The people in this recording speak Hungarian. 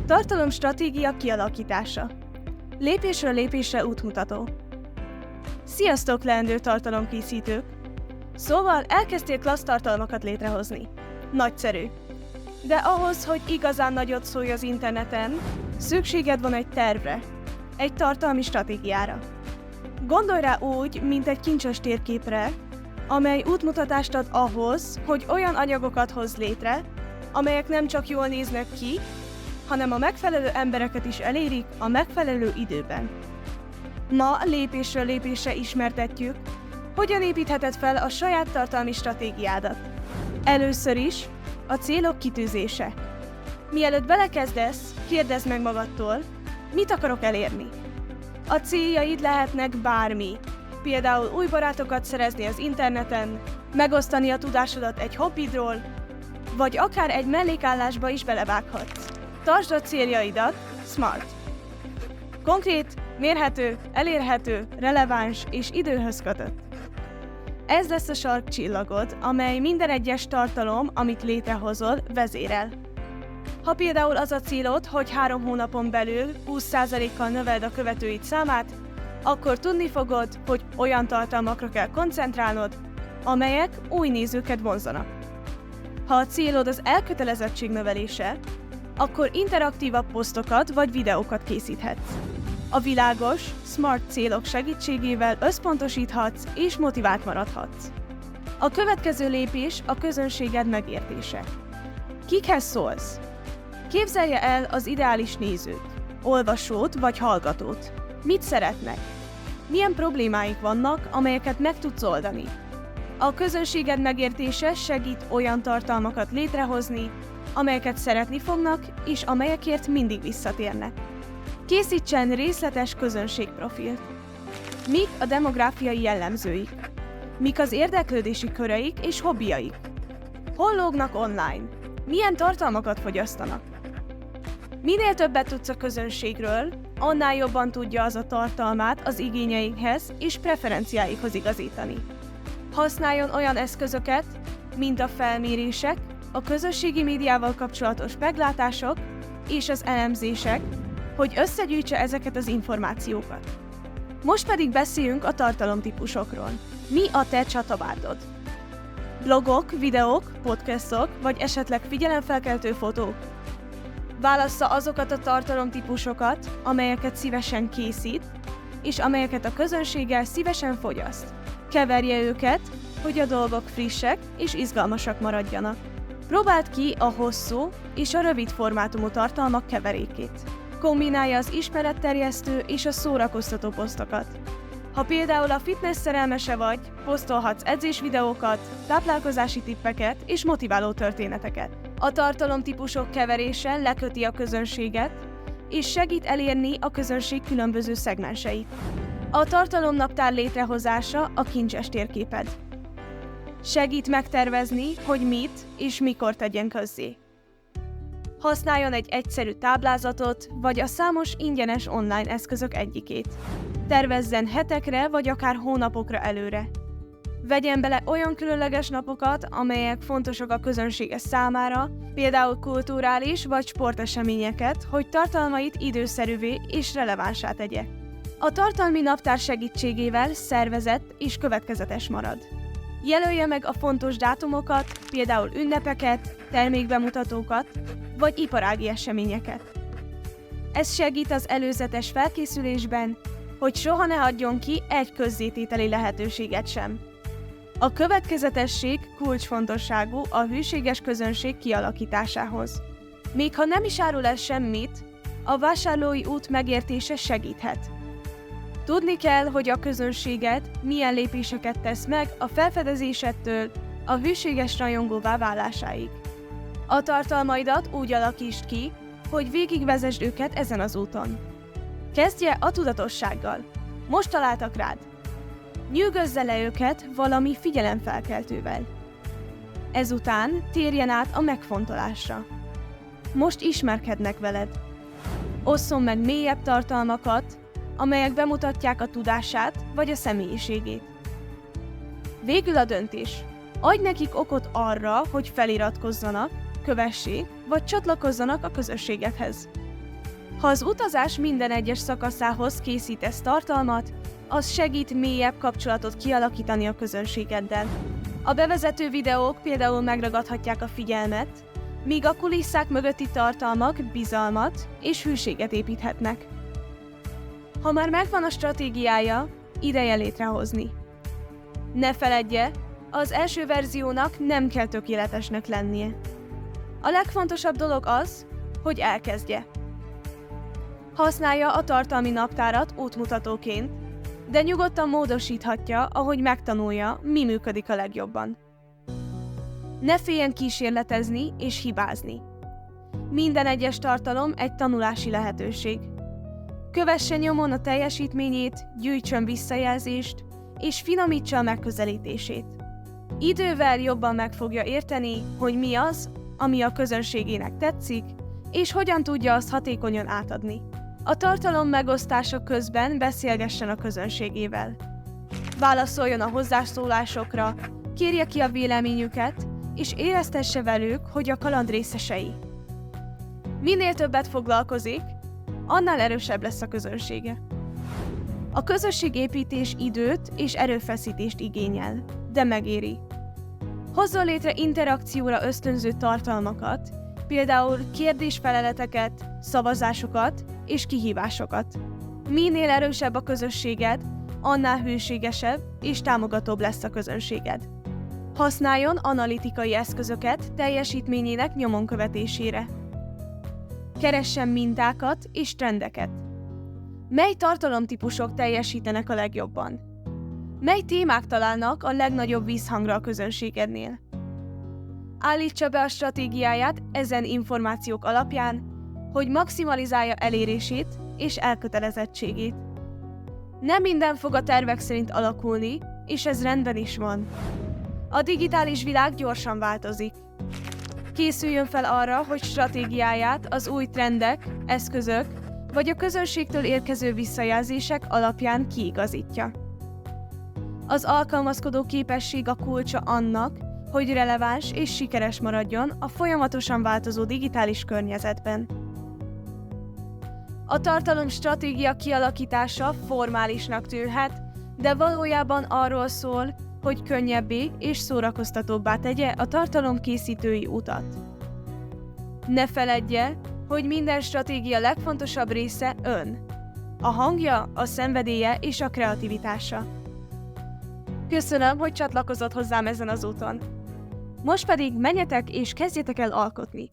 Tartalomstratégia kialakítása. Lépésről lépésre útmutató. Sziasztok, leendő tartalomkészítők! Szóval elkezdtél klassz tartalmakat létrehozni. Nagyszerű. De ahhoz, hogy igazán nagyot szólj az interneten, szükséged van egy tervre, egy tartalmi stratégiára. Gondolj rá úgy, mint egy kincses térképre, amely útmutatást ad ahhoz, hogy olyan anyagokat hoz létre, amelyek nem csak jól néznek ki, hanem a megfelelő embereket is elérik a megfelelő időben. Ma lépésről lépésre ismertetjük, hogyan építheted fel a saját tartalmi stratégiádat. Először is a célok kitűzése. Mielőtt belekezdesz, kérdezd meg magadtól, mit akarok elérni. A céljaid lehetnek bármi, például új barátokat szerezni az interneten, megosztani a tudásodat egy hobbidról, vagy akár egy mellékállásba is belevághatsz. Tartsd a céljaidat SMART. Konkrét, mérhető, elérhető, releváns és időhöz kötött. Ez lesz a sarkcsillagod, amely minden egyes tartalom, amit létrehozol, vezérel. Ha például az a célod, hogy 3 hónapon belül 20%-kal növeld a követőid számát, akkor tudni fogod, hogy olyan tartalmakra kell koncentrálnod, amelyek új nézőket vonzanak. Ha a célod az elkötelezettség növelése, akkor interaktívabb posztokat vagy videókat készíthetsz. A világos, smart célok segítségével összpontosíthatsz és motivált maradhatsz. A következő lépés a közönséged megértése. Kikhez szólsz? Képzelje el az ideális nézőt, olvasót vagy hallgatót. Mit szeretnek? Milyen problémáik vannak, amelyeket meg tudsz oldani? A közönséged megértése segít olyan tartalmakat létrehozni, amelyeket szeretni fognak, és amelyekért mindig visszatérnek. Készítsen részletes közönségprofilt. Mik a demográfiai jellemzőik? Mik az érdeklődési köreik és hobbiaik? Hol lógnak online? Milyen tartalmakat fogyasztanak? Minél többet tudsz a közönségről, annál jobban tudja az a tartalmát az igényeikhez és preferenciáikhoz igazítani. Használjon olyan eszközöket, mint a felmérések, a közösségi médiával kapcsolatos meglátások és az elemzések, hogy összegyűjtse ezeket az információkat. Most pedig beszéljünk a tartalomtípusokról. Mi a te csatabárdod? Blogok, videók, podcastok, vagy esetleg figyelemfelkeltő fotók? Válassza azokat a tartalomtípusokat, amelyeket szívesen készít, és amelyeket a közönséggel szívesen fogyaszt. Keverje őket, hogy a dolgok frissek és izgalmasak maradjanak. Próbáld ki a hosszú és a rövid formátumú tartalmak keverékét. Kombinálja az ismeretterjesztő és a szórakoztató posztokat. Ha például a fitness szerelmese vagy, posztolhatsz edzésvideókat, táplálkozási tippeket és motiváló történeteket. A tartalomtípusok keverése leköti a közönséget, és segít elérni a közönség különböző szegmenseit. A tartalomnaptár létrehozása a kincses térképed. Segít megtervezni, hogy mit és mikor tegyen közzé. Használjon egy egyszerű táblázatot, vagy a számos ingyenes online eszközök egyikét. Tervezzen hetekre, vagy akár hónapokra előre. Vegyen bele olyan különleges napokat, amelyek fontosak a közönsége számára, például kulturális vagy sporteseményeket, hogy tartalmait időszerűvé és relevánsá tegye. A tartalmi naptár segítségével szervezett és következetes marad. Jelölje meg a fontos dátumokat, például ünnepeket, termékbemutatókat, vagy iparági eseményeket. Ez segít az előzetes felkészülésben, hogy soha ne hagyjon ki egy közzétételi lehetőséget sem. A következetesség kulcsfontosságú a hűséges közönség kialakításához. Még ha nem is árul el semmit, a vásárlói út megértése segíthet. Tudni kell, hogy a közönséged milyen lépéseket tesz meg a felfedezésettől a hűséges rajongóvá válásáig. A tartalmaidat úgy alakítsd ki, hogy végigvezesd őket ezen az úton. Kezdje a tudatossággal. Most találtak rád. Nyűgözze le őket valami figyelemfelkeltővel. Ezután térjen át a megfontolásra. Most ismerkednek veled. Osszon meg mélyebb tartalmakat, amelyek bemutatják a tudását vagy a személyiségét. Végül a döntés. Adj nekik okot arra, hogy feliratkozzanak, kövessék vagy csatlakozzanak a közösségedhez. Ha az utazás minden egyes szakaszához készítesz tartalmat, az segít mélyebb kapcsolatot kialakítani a közönségeddel. A bevezető videók például megragadhatják a figyelmet, míg a kulisszák mögötti tartalmak bizalmat és hűséget építhetnek. Ha már megvan a stratégiája, ideje létrehozni. Ne feledje, az első verziónak nem kell tökéletesnek lennie. A legfontosabb dolog az, hogy elkezdje. Használja a tartalmi naptárat útmutatóként, de nyugodtan módosíthatja, ahogy megtanulja, mi működik a legjobban. Ne féljen kísérletezni és hibázni. Minden egyes tartalom egy tanulási lehetőség. Kövesse nyomon a teljesítményét, gyűjtsön visszajelzést, és finomítsa a megközelítését. Idővel jobban meg fogja érteni, hogy mi az, ami a közönségének tetszik, és hogyan tudja azt hatékonyan átadni. A tartalom megosztása közben beszélgessen a közönségével. Válaszoljon a hozzászólásokra, kérje ki a véleményüket, és éreztesse velük, hogy a kaland részesei. Minél többet foglalkozik, annál erősebb lesz a közönsége. A közösségépítés időt és erőfeszítést igényel, de megéri. Hozzon létre interakcióra ösztönző tartalmakat, például kérdésfeleleteket, szavazásokat és kihívásokat. Minél erősebb a közösséged, annál hűségesebb és támogatóbb lesz a közönséged. Használjon analitikai eszközöket teljesítményének nyomon követésére. Keressen mintákat és trendeket. Mely tartalomtípusok teljesítenek a legjobban? Mely témák találnak a legnagyobb vízhangra a közönségednél? Állítsa be a stratégiáját ezen információk alapján, hogy maximalizálja elérését és elkötelezettségét. Nem minden fog a tervek szerint alakulni, és ez rendben is van. A digitális világ gyorsan változik. Készüljön fel arra, hogy stratégiáját az új trendek, eszközök vagy a közönségtől érkező visszajelzések alapján kiigazítja. Az alkalmazkodó képesség a kulcsa annak, hogy releváns és sikeres maradjon a folyamatosan változó digitális környezetben. A tartalom stratégia kialakítása formálisnak tűnhet, de valójában arról szól, hogy könnyebbé és szórakoztatóbbá tegye a tartalomkészítői utat. Ne feledje, hogy minden stratégia legfontosabb része ön. A hangja, a szenvedélye és a kreativitása. Köszönöm, hogy csatlakozott hozzám ezen az úton. Most pedig menjetek és kezdjetek el alkotni!